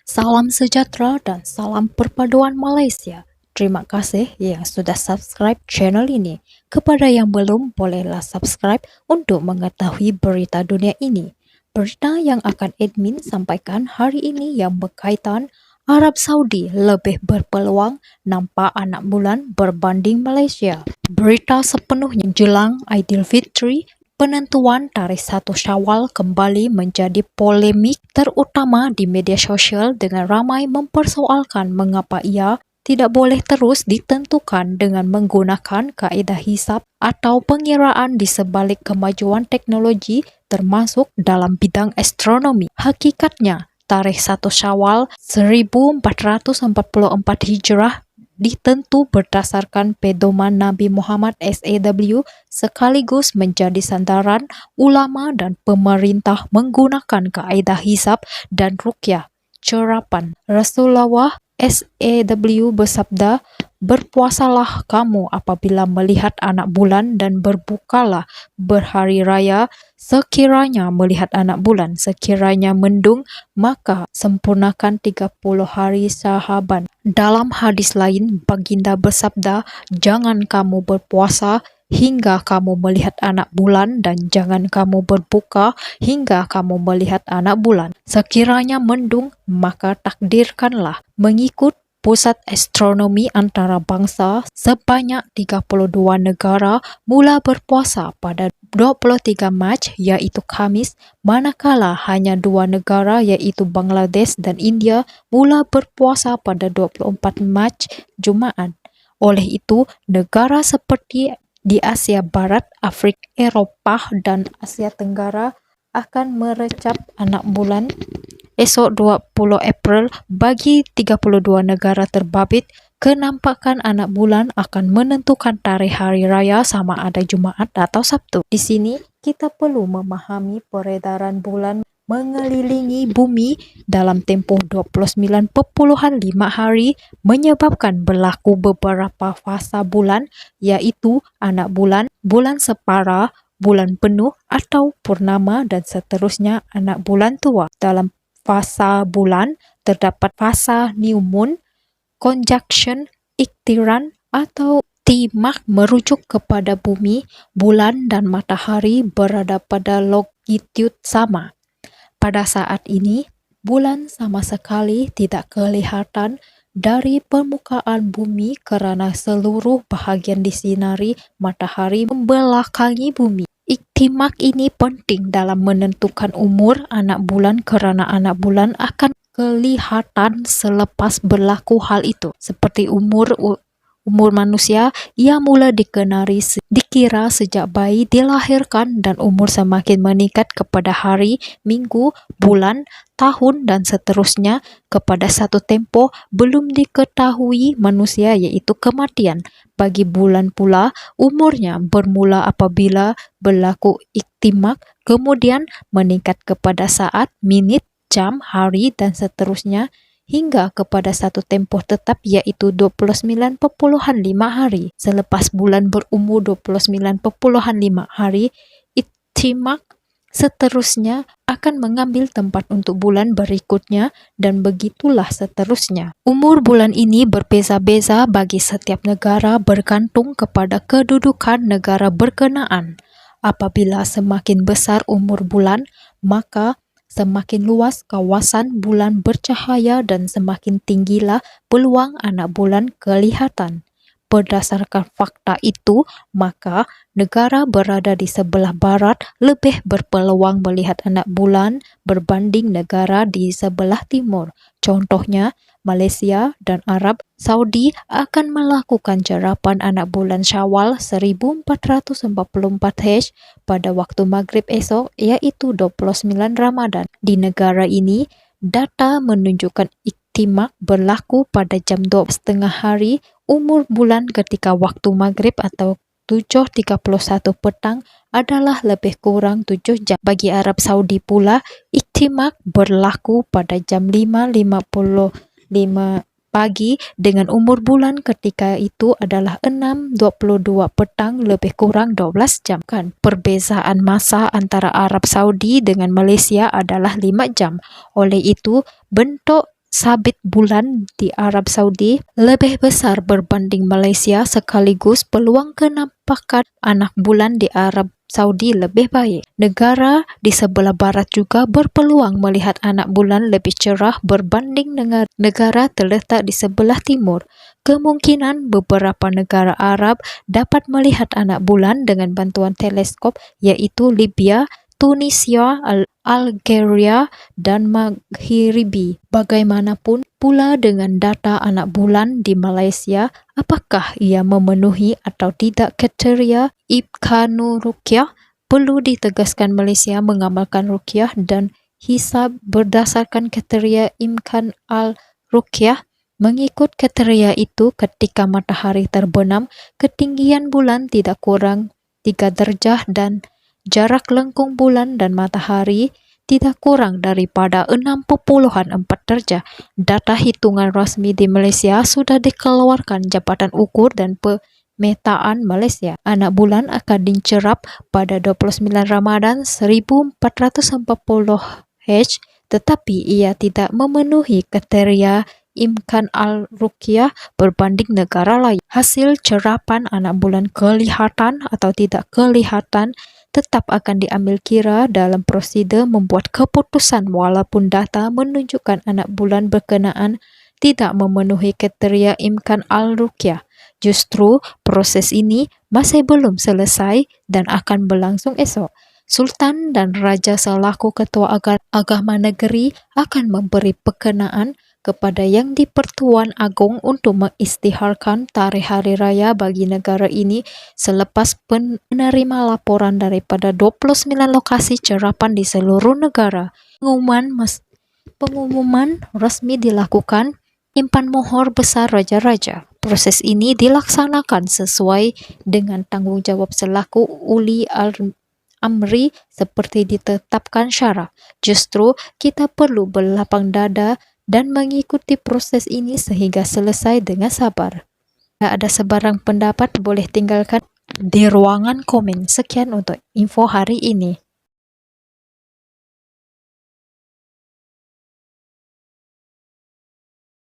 Salam sejahtera dan salam perpaduan Malaysia. Terima kasih yang sudah subscribe channel ini. Kepada yang belum, bolehlah subscribe untuk mengetahui berita dunia ini. Berita yang akan admin sampaikan hari ini yang berkaitan Arab Saudi lebih berpeluang nampak anak bulan berbanding Malaysia. Berita sepenuhnya jelang Aidilfitri. Penentuan tarikh 1 Syawal kembali menjadi polemik terutama di media sosial dengan ramai mempersoalkan mengapa ia tidak boleh terus ditentukan dengan menggunakan kaedah hisab atau pengiraan di sebalik kemajuan teknologi termasuk dalam bidang astronomi. Hakikatnya, tarikh 1 Syawal 1444 Hijrah ditentu berdasarkan pedoman Nabi Muhammad SAW sekaligus menjadi sandaran ulama dan pemerintah menggunakan kaedah hisab dan ruqyah. Cerapan Rasulullah SAW bersabda, "Berpuasalah kamu apabila melihat anak bulan dan berbukalah berhari raya sekiranya melihat anak bulan. Sekiranya mendung, maka sempurnakan 30 hari Syaban." Dalam hadis lain, baginda bersabda, "Jangan kamu berpuasa hingga kamu melihat anak bulan dan jangan kamu berbuka hingga kamu melihat anak bulan. Sekiranya mendung, maka takdirkanlah mengikut pusat astronomi antarabangsa sebanyak 32 negara mula berpuasa pada 23 Mac yaitu Khamis, manakala hanya 2 negara yaitu Bangladesh dan India mula berpuasa pada 24 Mac Jumaat. Oleh itu, negara seperti di Asia Barat, Afrika, Eropah, dan Asia Tenggara akan merecap anak bulan esok 20 April. Bagi 32 negara terbabit, kenampakan anak bulan akan menentukan tarikh hari raya sama ada Jumaat atau Sabtu. Di sini kita perlu memahami peredaran bulan mengelilingi bumi dalam tempoh 29,5 hari menyebabkan berlaku beberapa fasa bulan yaitu anak bulan, bulan separa, bulan penuh atau purnama dan seterusnya anak bulan tua. Dalam fasa bulan terdapat fasa new moon, conjunction, iktiran atau timak merujuk kepada bumi, bulan dan matahari berada pada longitude sama. Pada saat ini, bulan sama sekali tidak kelihatan dari permukaan bumi karena seluruh bahagian disinari matahari membelakangi bumi. Iktimak ini penting dalam menentukan umur anak bulan karena anak bulan akan kelihatan selepas berlaku hal itu. Seperti umur manusia, ia mula dikira sejak bayi dilahirkan dan umur semakin meningkat kepada hari, minggu, bulan, tahun dan seterusnya kepada satu tempoh belum diketahui manusia yaitu kematian. Bagi bulan pula, umurnya bermula apabila berlaku iktimak, kemudian meningkat kepada saat, minit, jam, hari dan seterusnya hingga kepada satu tempoh tetap yaitu 29,5 hari. Selepas bulan berumur 29,5 hari, iktimak seterusnya akan mengambil tempat untuk bulan berikutnya dan begitulah seterusnya. Umur bulan ini berbeza-beza bagi setiap negara bergantung kepada kedudukan negara berkenaan. Apabila semakin besar umur bulan, maka semakin luas kawasan bulan bercahaya dan semakin tinggilah peluang anak bulan kelihatan. Berdasarkan fakta itu, maka negara berada di sebelah barat lebih berpeluang melihat anak bulan berbanding negara di sebelah timur. Contohnya, Malaysia dan Arab Saudi akan melakukan jarapan anak bulan Syawal 1444 Hijrah pada waktu maghrib esok yaitu 29 Ramadan. Di negara ini, data menunjukkan iktimak berlaku pada jam 12.30 hari umur bulan ketika waktu maghrib atau 7.31 petang adalah lebih kurang 7 jam. Bagi Arab Saudi pula, iktimak berlaku pada jam 5.55 pagi dengan umur bulan ketika itu adalah 6.22 petang lebih kurang 12 jam. Kan perbezaan masa antara Arab Saudi dengan Malaysia adalah 5 jam. Oleh itu, bentuk sabit bulan di Arab Saudi lebih besar berbanding Malaysia, sekaligus peluang kenampakan anak bulan di Arab Saudi lebih baik. Negara di sebelah barat juga berpeluang melihat anak bulan lebih cerah berbanding dengan negara terletak di sebelah timur. Kemungkinan beberapa negara Arab dapat melihat anak bulan dengan bantuan teleskop, iaitu Libya, Tunisia, Algeria, dan Maghribi. Bagaimanapun pula dengan data anak bulan di Malaysia, apakah ia memenuhi atau tidak kriteria Ibnu Ruqyah? Perlu ditegaskan Malaysia mengamalkan ruqyah dan hisab berdasarkan kriteria Imkan al-Ruqyah. Mengikut kriteria itu, ketika matahari terbenam, ketinggian bulan tidak kurang 3 derajah dan jarak lengkung bulan dan matahari tidak kurang daripada 6.4 derajah. Data hitungan rasmi di Malaysia sudah dikeluarkan Jabatan Ukur dan Pemetaan Malaysia. Anak bulan akan dicerap pada 29 Ramadan 1440 tetapi ia tidak memenuhi kriteria Imkan al-Ruqyah berbanding negara lain. Hasil cerapan anak bulan kelihatan atau tidak kelihatan tetap akan diambil kira dalam prosedur membuat keputusan walaupun data menunjukkan anak bulan berkenaan tidak memenuhi kriteria Imkan al-Ruqyah. Justru proses ini masih belum selesai dan akan berlangsung esok. Sultan dan Raja selaku Ketua Agama Negeri akan memberi perkenaan kepada Yang di-Pertuan Agong untuk mengisytiharkan tarikh hari raya bagi negara ini selepas menerima laporan daripada 29 lokasi cerapan di seluruh negara. Pengumuman resmi dilakukan Impan Mohor Besar Raja-Raja. Proses ini dilaksanakan sesuai dengan tanggungjawab selaku Uli Amri seperti ditetapkan syara. Justru kita perlu berlapang dada dan mengikuti proses ini sehingga selesai dengan sabar. Jika ada sebarang pendapat, boleh tinggalkan di ruangan komen. Sekian untuk info hari ini.